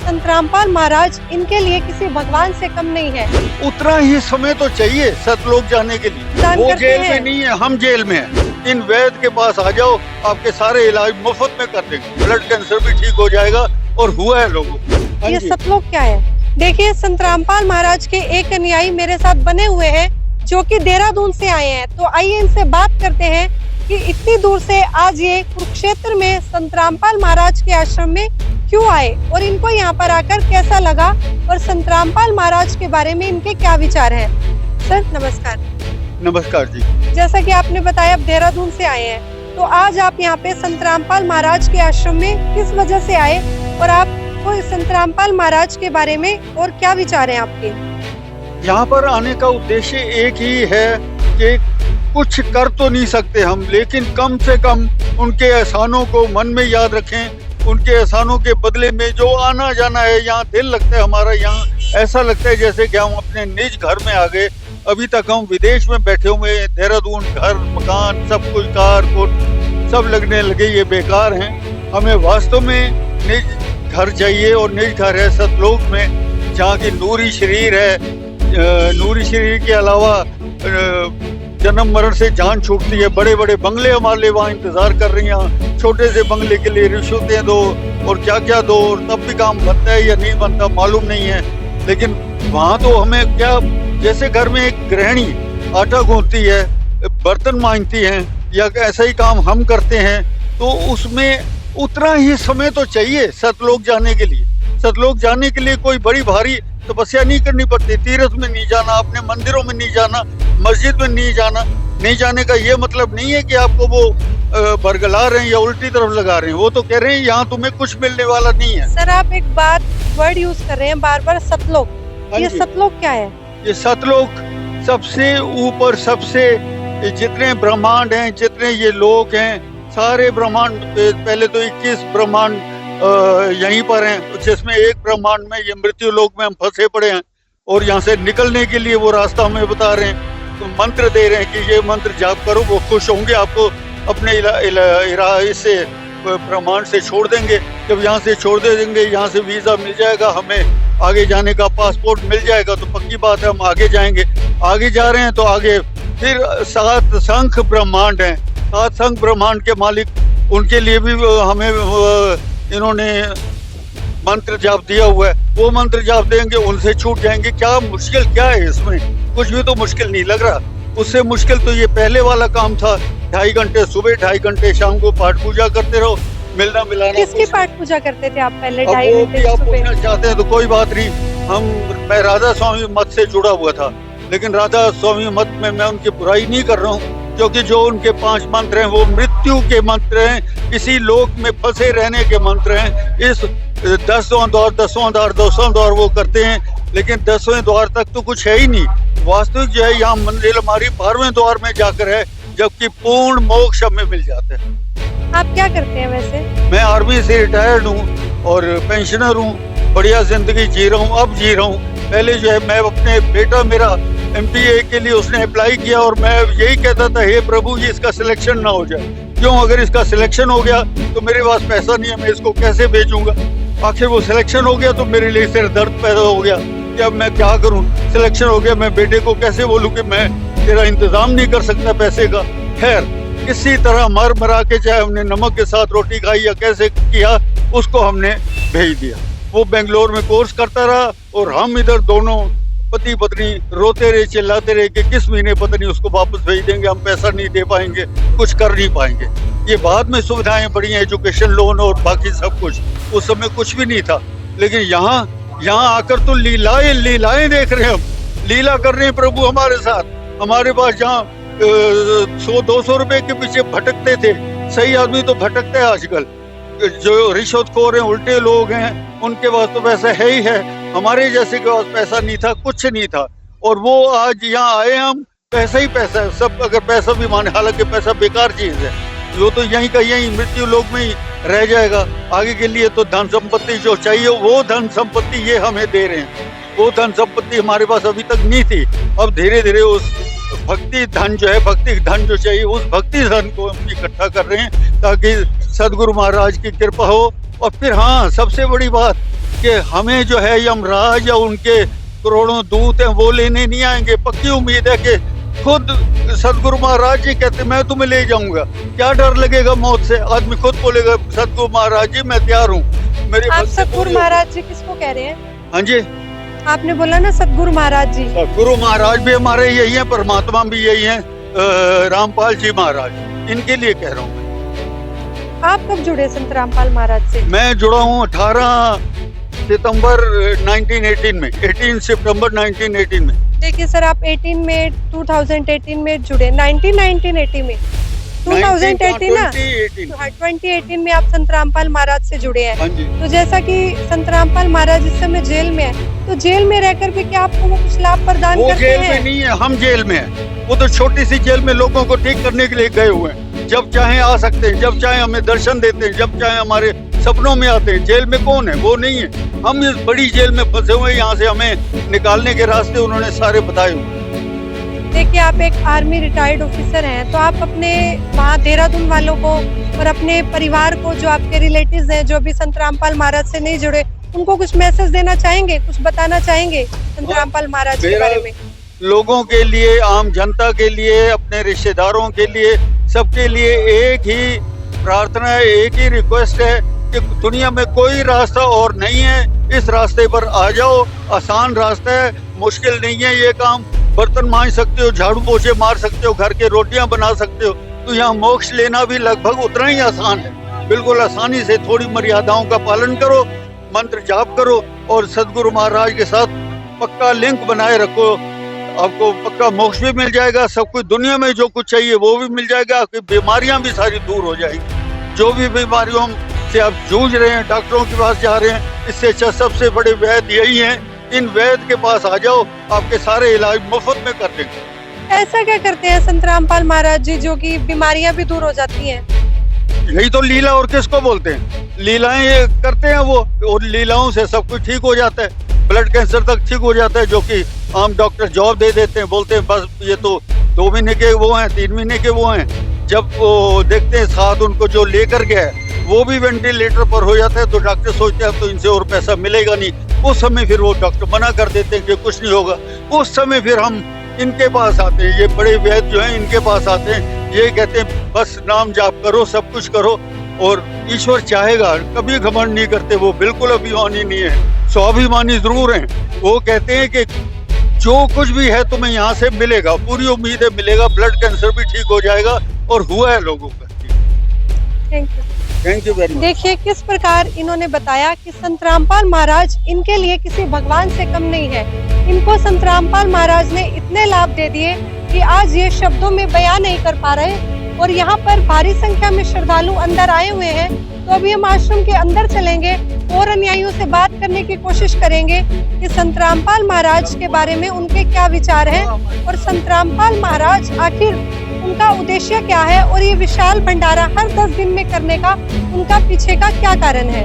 संत रामपाल महाराज इनके लिए किसी भगवान से कम नहीं है। उतना ही समय तो चाहिए सतलोक जाने के लिए। दान वो करते जेल हैं। में नहीं है, हम जेल में हैं। इन वैद्य के पास आ जाओ, आपके सारे इलाज मुफ्त में कर देंगे। ब्लड कैंसर भी ठीक हो जाएगा और हुआ है लोगों को। हाँ ये जी। सतलोक क्या है? देखिए, संत रामपाल महाराज के एक अनुयायी मेरे साथ बने हुए हैं जो कि देहरादून से आए हैं। तो आइए इनसे बात करते हैं कि इतनी दूर से आज ये कुरुक्षेत्र में संत रामपाल महाराज के आश्रम में क्यों आए और इनको यहाँ पर आकर कैसा लगा और संत रामपाल महाराज के बारे में इनके क्या विचार हैं। सर नमस्कार। नमस्कार जी। जैसा कि आपने बताया आप देहरादून से आए हैं, तो आज आप यहाँ पे संत रामपाल महाराज के आश्रम में किस वजह से आए और आपको संत रामपाल महाराज के बारे में और क्या विचार हैं आपके? यहाँ पर आने का उद्देश्य एक ही है कि कुछ कर तो नहीं सकते हम, लेकिन कम से कम उनके एहसानों को मन में याद रखें। उनके एहसानों के बदले में जो आना जाना है, यहाँ दिल लगता है हमारा। यहाँ ऐसा लगता है जैसे कि हम अपने निज घर में आ गए। अभी तक हम विदेश में बैठे हुए हैं। देहरादून घर मकान सब कुछ कार सब लगने लगे ये बेकार हैं। हमें वास्तव में निज घर चाहिए और निज घर है सतलोक में, जहाँ की नूरी शरीर है। नूरी शरीर के अलावा जन्म मरण से जान छूटती है। बड़े बड़े बंगले हमारे लिए वहाँ इंतजार कर रही हैं। छोटे से बंगले के लिए रिश्वतें दो और क्या क्या दो, और तब भी काम बनता है या नहीं बनता मालूम नहीं है। लेकिन वहाँ तो हमें क्या, जैसे घर में एक गृहिणी आटा गूंथती है, बर्तन मांजती हैं या ऐसा ही काम हम करते हैं, तो उसमें उतना ही समय तो चाहिए सतलोक जाने के लिए। सतलोक जाने के लिए कोई बड़ी भारी तपस्या नहीं करनी पड़ती। तीर्थ में नहीं जाना, अपने मंदिरों में नहीं जाना, मस्जिद में नहीं जाना। नहीं जाने का ये मतलब नहीं है कि आपको वो बरगला रहे हैं या उल्टी तरफ लगा रहे हैं। वो तो कह रहे हैं यहाँ तुम्हें कुछ मिलने वाला नहीं है। सर आप एक बात वर्ड यूज कर रहे हैं बार बार, सतलोक। हाँ ये जी। सतलोक क्या है? ये सतलोक सबसे ऊपर, सबसे जितने ब्रह्मांड हैं, जितने ये लोक हैं, सारे ब्रह्मांड, पहले तो 21 ब्रह्मांड यहीं पर हैं, जिसमें एक ब्रह्मांड में ये मृत्यु लोक में हम फंसे पड़े हैं। और यहाँ से निकलने के लिए वो रास्ता हमें बता रहे हैं, तो मंत्र दे रहे हैं कि ये मंत्र जाप करो, वो खुश होंगे, आपको अपने इससे ब्रह्मांड से छोड़ देंगे। जब यहाँ से छोड़ देंगे, यहाँ से वीजा मिल जाएगा, हमें आगे जाने का पासपोर्ट मिल जाएगा, तो पक्की बात है हम आगे जाएंगे। आगे जा रहे हैं तो आगे फिर 7 संख ब्रह्मांड हैं। 7 संख ब्रह्मांड के मालिक, उनके लिए भी हमें इन्होंने मंत्र जाप दिया हुआ है। वो मंत्र जाप देंगे, उनसे छूट जाएंगे। क्या मुश्किल क्या है इसमें? कुछ भी तो मुश्किल नहीं लग रहा। उससे मुश्किल तो ये पहले वाला काम था। 2.5 घंटे सुबह, 2.5 घंटे शाम को पाठ पूजा करते रहो, मिलना मिलाना। किसकी पाठ पूजा करते थे आप पहले? अब 2.5 वो घंटे भी आप सुबह। पूछना चाहते हैं तो कोई बात नहीं। मैं राधा स्वामी मत से जुड़ा हुआ था, लेकिन राधा स्वामी मत में मैं उनकी बुराई नहीं कर रहा हूँ, क्योंकि जो उनके 5 मंत्र हैं वो मृत्यु के मंत्र हैं, इसी लोक में फंसे रहने के मंत्र हैं। इस 10वां द्वार, 10वां द्वार, 200वां द्वार वो करते हैं, लेकिन 10वें द्वार तक तो कुछ है ही नहीं। वास्तविक जो है यहाँ मंदिर हमारी 12वें द्वार में जाकर है, जबकि पूर्ण मोक्ष हमें मिल जाता है। आप क्या करते हैं वैसे? मैं आर्मी से रिटायर्ड हूँ और पेंशनर हूँ। बढ़िया जिंदगी जी रहा हूँ, अब जी रहा हूँ। पहले जो है मैं अपने बेटा, मेरा MPA के लिए उसने अप्लाई किया और मैं यही कहता था, हे प्रभु जी इसका सिलेक्शन ना हो जाए। क्यों? अगर इसका सिलेक्शन हो गया तो मेरे पास पैसा नहीं है, मैं इसको कैसे भेजूंगा। आखिर वो सिलेक्शन हो गया तो मेरे लिए सिर दर्द पैदा हो गया कि अब मैं क्या करूं। सिलेक्शन हो गया, मैं बेटे को कैसे बोलूं कि मैं तेरा इंतजाम नहीं कर सकता पैसे का। खैर, किसी तरह मर मरा के, चाहे हमने नमक के साथ रोटी खाई या कैसे किया, उसको हमने भेज दिया। वो बेंगलोर में कोर्स करता रहा और हम इधर दोनों पति पत्नी रोते रहे, चिल्लाते रहे कि किस महीने पत्नी उसको वापस भेज देंगे, हम पैसा नहीं दे पाएंगे, कुछ कर नहीं पाएंगे। ये बाद में सुविधाएं बढ़ी हैं, एजुकेशन लोन और बाकी सब कुछ। उस समय कुछ भी नहीं था, लेकिन यहाँ आकर तो लीलाएं देख रहे हैं हम। लीला कर रहे हैं प्रभु हमारे साथ। हमारे पास जहाँ 100-200 रुपए के पीछे भटकते थे, सही आदमी तो भटकता है आजकल। जो रिश्वतखोर हैं, उल्टे लोग हैं, उनके पास तो पैसा है ही है। हमारे जैसे के पास पैसा नहीं था, कुछ नहीं था। और वो आज यहाँ आए, हम पैसा ही पैसा है सब। अगर पैसा भी माने, हालांकि पैसा बेकार चीज है, वो तो यहीं का यहीं मृत्यु लोक में ही रह जाएगा। आगे के लिए तो धन संपत्ति जो चाहिए, वो धन संपत्ति ये हमें दे रहे हैं। वो धन संपत्ति हमारे पास अभी तक नहीं थी। अब धीरे धीरे उस भक्ति धन जो है, भक्ति धन जो चाहिए, उस भक्ति धन को हम इकट्ठा कर रहे हैं, ताकि सदगुरु महाराज की कृपा हो। और फिर हाँ, सबसे बड़ी बात, कि हमें जो है यमराज या उनके करोड़ों दूत हैं वो लेने नहीं आएंगे। पक्की उम्मीद है कि खुद सदगुरु महाराज जी कहते मैं तुम्हें ले जाऊंगा। क्या डर लगेगा मौत से? आदमी खुद बोलेगा सदगुरु महाराज जी मैं तैयार हूँ। मेरी आप सदगुरु महाराज जी किसको कह रहे हैं? हाँ जी, आपने बोला ना सदगुरु महाराज जी। सदगुरु महाराज भी हमारे यही हैं, परमात्मा भी यही हैं, रामपाल जी महाराज, इनके लिए कह रहा हूँ। आप कब जुड़े संत रामपाल महाराज से? मैं जुड़ा हूँ 18 सितंबर 1918 में, 18 सितंबर 1918 में। देखिए सर, आप 18 में 2018 में जुड़े, 1980 में 2018 ना, 2018 में आप संत रामपाल महाराज से जुड़े हैं। हाँ जी। तो जैसा कि संत रामपाल महाराज इस समय जेल में है, तो जेल में रहकर भी क्या आपको वो कुछ लाभ प्रदान करते हैं? वो जेल में नहीं है, हम जेल में हैं। वो तो छोटी सी जेल में लोगों को ठीक करने के लिए गए हुए हैं। जब चाहे आ सकते हैं, जब चाहे हमें दर्शन देते हैं, जब चाहे हमारे सपनों में आते हैं। जेल में कौन है? वो नहीं है। हम इस बड़ी जेल में फंसे हुए हैं, यहाँ से हमें निकालने के रास्ते उन्होंने सारे बताए हुए। देखिए, आप एक आर्मी रिटायर्ड ऑफिसर हैं, तो आप अपने वहाँ देहरादून वालों को और अपने परिवार को, जो आपके रिलेटिव्स हैं, जो अभी संत रामपाल महाराज से नहीं जुड़े, उनको कुछ मैसेज देना चाहेंगे, कुछ बताना चाहेंगे संत रामपाल महाराज के बारे में? लोगों के लिए, आम जनता के लिए, अपने रिश्तेदारों के लिए, सबके लिए एक ही प्रार्थना है, एक ही रिक्वेस्ट है कि दुनिया में कोई रास्ता और नहीं है। इस रास्ते पर आ जाओ। आसान रास्ता है, मुश्किल नहीं है ये काम। बर्तन मांज सकते हो, झाड़ू पोछे मार सकते हो, घर के रोटियां बना सकते हो। तो यहाँ मोक्ष लेना भी लगभग उतना ही आसान है। बिल्कुल आसानी से, थोड़ी मर्यादाओं का पालन करो, मंत्र जाप करो और सदगुरु महाराज के साथ पक्का लिंक बनाए रखो। आपको पक्का मोक्ष भी मिल जाएगा। सब कुछ दुनिया में जो कुछ चाहिए वो भी मिल जाएगा। आपकी बीमारियां भी सारी दूर हो जाएंगी। जो भी बीमारियों से आप जूझ रहे हैं, डॉक्टरों के पास जा रहे हैं, इससे अच्छा सबसे बड़े वैद्य यही हैं। इन वैद्य के पास आ जाओ, आपके सारे इलाज मुफ्त में कर देंगे। ऐसा क्या करते हैं संत रामपाल महाराज जी जो कि बीमारियां भी दूर हो जाती हैं? यही तो लीला, और किसको बोलते हैं? लीलाएं ये करते हैं वो, और लीलाओं से सब कुछ ठीक हो जाता है। ब्लड कैंसर तक ठीक हो जाता है, जो कि आम डॉक्टर जॉब दे देते हैं। बोलते हैं बस ये तो 2 महीने के वो हैं, 3 महीने के वो हैं। जब वो देखते हैं साथ उनको जो लेकर गया है वो भी वेंटिलेटर पर हो जाता है, तो डॉक्टर सोचते हैं अब तो इनसे और पैसा मिलेगा नहीं। उस समय फिर वो डॉक्टर मना कर देते हैं कि कुछ नहीं होगा। उस समय फिर हम इनके पास आते हैं, ये बड़े वैद्य जो हैं इनके पास आते हैं। ये कहते हैं बस नाम जाप करो, सब कुछ करो और ईश्वर चाहेगा। कभी घमंड नहीं करते वो, बिल्कुल अभिमानी नहीं है, स्वाभिमानी जरूर हैं। वो कहते हैं कि जो कुछ भी है तुम्हें यहाँ से मिलेगा, पूरी उम्मीद है मिलेगा। ब्लड कैंसर भी ठीक हो जाएगा और हुआ है लोगों का। Thank you very much. देखिए किस प्रकार इन्होंने बताया कि संत रामपाल महाराज इनके लिए किसी भगवान से कम नहीं है। इनको संत रामपाल महाराज ने इतने लाभ दे दिए कि आज ये शब्दों में बयान नहीं कर पा रहे। और यहाँ पर भारी संख्या में श्रद्धालु अंदर आए हुए हैं, तो अभी हम आश्रम के अंदर चलेंगे और अनुयायियों से बात करने की कोशिश करेंगे कि संत रामपाल महाराज के बारे में उनके क्या विचार हैं और संत रामपाल महाराज आखिर उनका उद्देश्य क्या है और ये विशाल भंडारा हर 10 दिन में करने का उनका पीछे का क्या कारण है।